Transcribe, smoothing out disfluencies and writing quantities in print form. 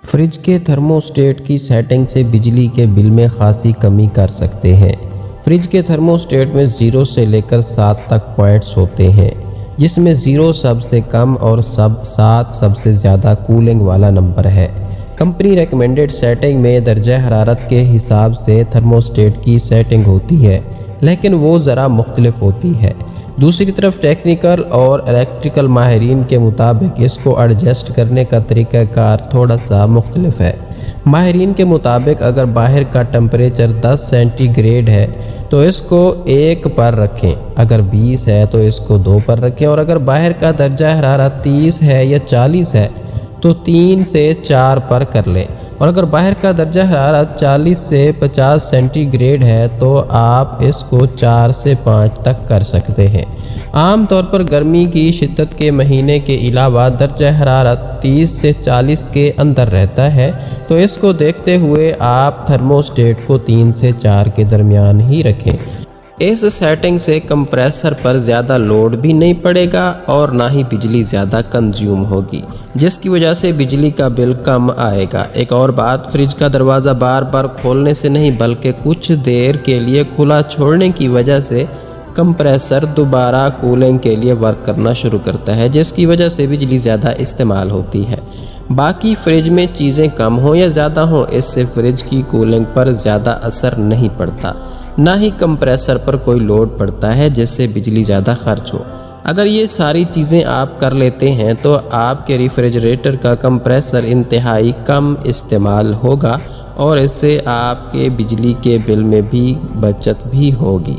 Fridge के thermostat की setting से बिजली के बिल में खासी कमी कर सकते हैं। फ्रिज के थर्मोस्टेट में 0 से लेकर 7 तक पॉइंट्स होते हैं, जिसमें 0 सबसे कम और 7 सबसे ज़्यादा कूलिंग वाला नंबर है। कंपनी रेकमेंडेड सेटिंग में दर्जा हरारत के हिसाब से थर्मोस्टेट की सेटिंग होती है, लेकिन वो ज़रा मुख्तलिफ होती है। दूसरी तरफ टेक्निकल और इलेक्ट्रिकल माहिरीन के मुताबिक इसको एडजस्ट करने का तरीक़ाकार थोड़ा सा मुख्तलिफ है। माहिरीन के मुताबिक अगर बाहर का टेम्परेचर 10 सेंटीग्रेड है तो इसको 1 पर रखें, अगर 20 है तो इसको 2 पर रखें, और अगर बाहर का दर्जा हरारत 30 है या 40 है तो 3 से 4 पर कर लें, और अगर बाहर का दर्जा हरारत 40 से 50 सेंटीग्रेड है तो आप इसको 4 से 5 तक कर सकते हैं। आम तौर पर गर्मी की शिद्दत के महीने के अलावा दर्जा हरारत 30 से 40 के अंदर रहता है, तो इसको देखते हुए आप थर्मोस्टेट को 3 से 4 के दरमियान ही रखें। इस सेटिंग से कंप्रेसर पर ज़्यादा लोड भी नहीं पड़ेगा और ना ही बिजली ज़्यादा कंज्यूम होगी, जिसकी वजह से बिजली का बिल कम आएगा। एक और बात, फ्रिज का दरवाज़ा बार बार खोलने से नहीं बल्कि कुछ देर के लिए खुला छोड़ने की वजह से कंप्रेसर दोबारा कूलिंग के लिए वर्क करना शुरू करता है, जिसकी वजह से बिजली ज़्यादा इस्तेमाल होती है। बाकी फ्रिज में चीज़ें कम हों या ज़्यादा हों, इससे फ्रिज की कूलिंग पर ज़्यादा असर नहीं पड़ता, ना ही कंप्रेसर पर कोई लोड पड़ता है जिससे बिजली ज़्यादा खर्च हो। अगर ये सारी चीज़ें आप कर लेते हैं तो आपके रेफ्रिजरेटर का कंप्रेसर इंतहाई कम इस्तेमाल होगा और इससे आपके बिजली के बिल में भी बचत भी होगी।